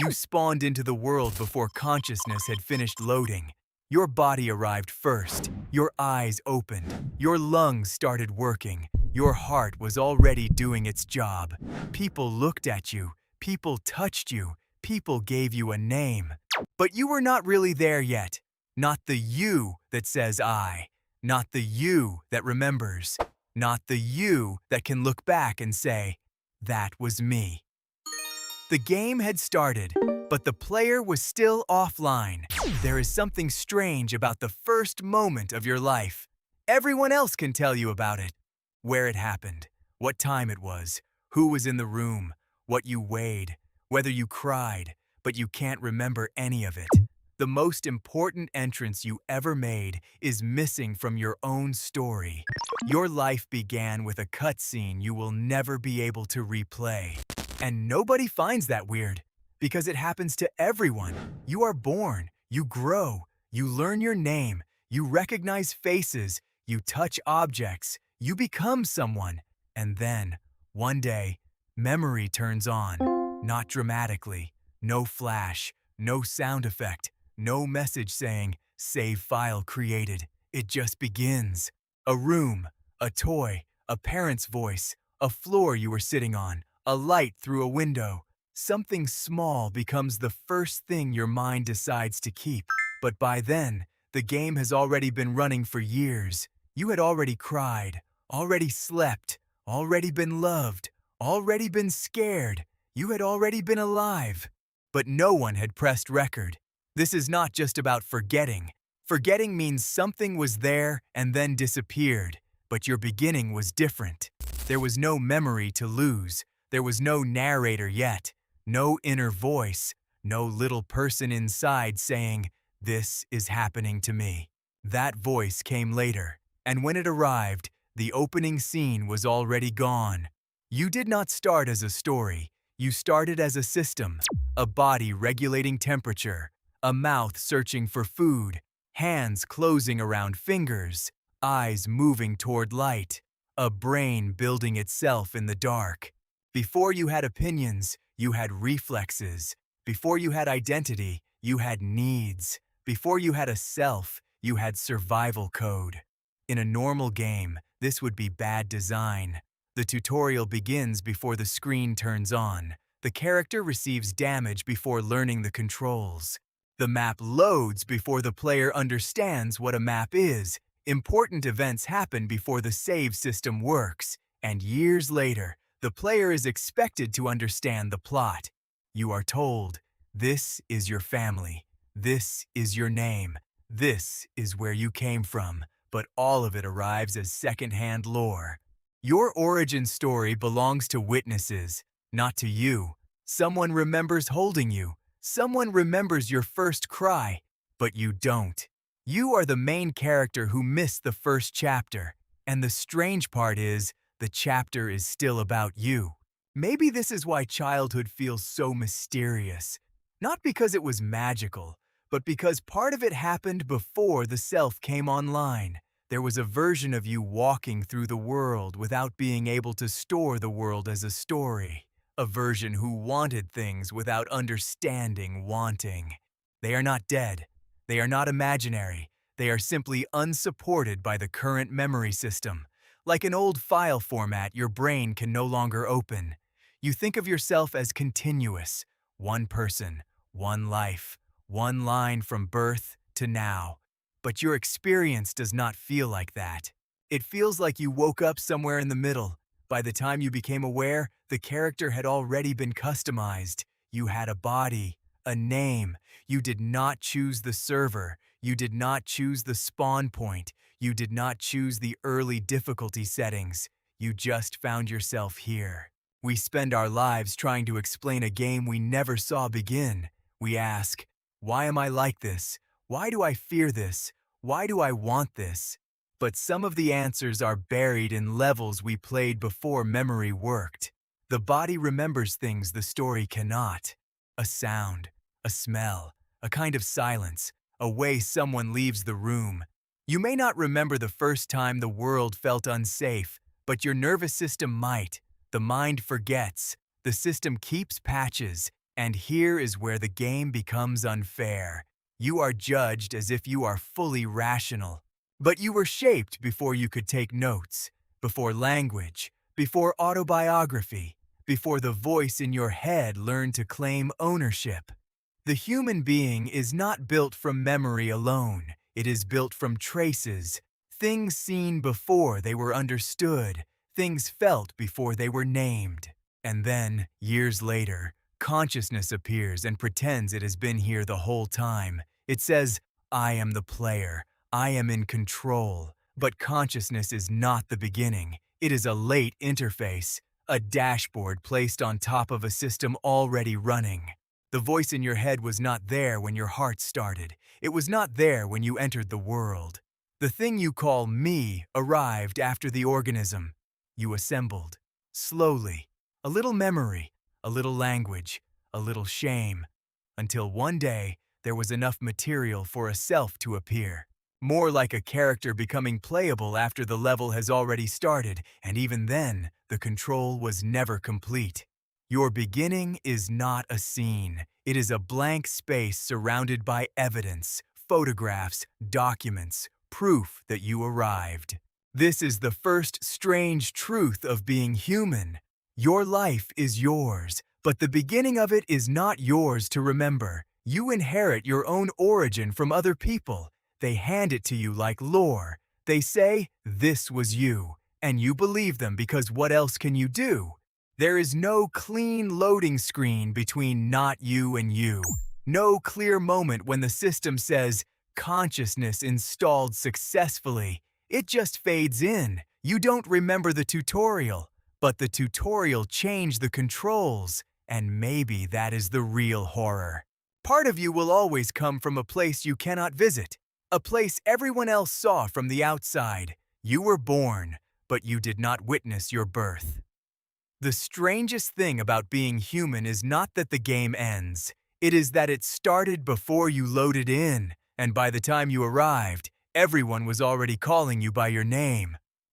You spawned into the world before consciousness had finished loading. Your body arrived first. Your eyes opened. Your lungs started working. Your heart was already doing its job. People looked at you. People touched you. People gave you a name. But you were not really there yet. Not the you that says I. Not the you that remembers. Not the you that can look back and say, that was me. The game had started, but the player was still offline. There is something strange about the first moment of your life. Everyone else can tell you about it. Where it happened, what time it was, who was in the room, what you weighed, whether you cried, but you can't remember any of it. The most important entrance you ever made is missing from your own story. Your life began with a cutscene you will never be able to replay. And nobody finds that weird, because it happens to everyone. You are born, you grow, you learn your name, you recognize faces, you touch objects, you become someone. And then, one day, memory turns on. Not dramatically, no flash, no sound effect, no message saying, save file created. It just begins. A room, a toy, a parent's voice, a floor you were sitting on, a light through a window. Something small becomes the first thing your mind decides to keep. But by then, the game has already been running for years. You had already cried, already slept, already been loved, already been scared. You had already been alive. But no one had pressed record. This is not just about forgetting. Forgetting means something was there and then disappeared. But your beginning was different. There was no memory to lose. There was no narrator yet, no inner voice, no little person inside saying, this is happening to me. That voice came later, and when it arrived, the opening scene was already gone. You did not start as a story. You started as a system, a body regulating temperature, a mouth searching for food, hands closing around fingers, eyes moving toward light, a brain building itself in the dark. Before you had opinions, you had reflexes. Before you had identity, you had needs. Before you had a self, you had survival code. In a normal game, this would be bad design. The tutorial begins before the screen turns on. The character receives damage before learning the controls. The map loads before the player understands what a map is. Important events happen before the save system works. And years later, the player is expected to understand the plot. You are told, this is your family. This is your name. This is where you came from. But all of it arrives as second-hand lore. Your origin story belongs to witnesses, not to you. Someone remembers holding you. Someone remembers your first cry, but you don't. You are the main character who missed the first chapter. And the strange part is, the chapter is still about you. Maybe this is why childhood feels so mysterious. Not because it was magical, but because part of it happened before the self came online. There was a version of you walking through the world without being able to store the world as a story. A version who wanted things without understanding wanting. They are not dead. They are not imaginary. They are simply unsupported by the current memory system. Like an old file format your brain can no longer open. You think of yourself as continuous. One person, one life, one line from birth to now. But your experience does not feel like that. It feels like you woke up somewhere in the middle. By the time you became aware, the character had already been customized. You had a body, a name. You did not choose the server. You did not choose the spawn point. You did not choose the early difficulty settings. You just found yourself here. We spend our lives trying to explain a game we never saw begin. We ask, why am I like this? Why do I fear this? Why do I want this? But some of the answers are buried in levels we played before memory worked. The body remembers things the story cannot. A sound, a smell, a kind of silence, a way someone leaves the room. You may not remember the first time the world felt unsafe, but your nervous system might. The mind forgets. The system keeps patches. And here is where the game becomes unfair. You are judged as if you are fully rational. But you were shaped before you could take notes, before language, before autobiography, before the voice in your head learned to claim ownership. The human being is not built from memory alone. It is built from traces, things seen before they were understood, things felt before they were named. And then, years later, consciousness appears and pretends it has been here the whole time. It says, I am the player. I am in control. But consciousness is not the beginning. It is a late interface, a dashboard placed on top of a system already running. The voice in your head was not there when your heart started. It was not there when you entered the world. The thing you call me arrived after the organism. You assembled. Slowly. A little memory, a little language, a little shame. Until one day, there was enough material for a self to appear. More like a character becoming playable after the level has already started, and even then, the control was never complete. Your beginning is not a scene. It is a blank space surrounded by evidence, photographs, documents, proof that you arrived. This is the first strange truth of being human. Your life is yours, but the beginning of it is not yours to remember. You inherit your own origin from other people. They hand it to you like lore. They say, this was you, and you believe them because what else can you do? There is no clean loading screen between not you and you. No clear moment when the system says, consciousness installed successfully. It just fades in. You don't remember the tutorial. But the tutorial changed the controls, and maybe that is the real horror. Part of you will always come from a place you cannot visit, a place everyone else saw from the outside. You were born, but you did not witness your birth. The strangest thing about being human is not that the game ends. It is that it started before you loaded in, and by the time you arrived, everyone was already calling you by your name.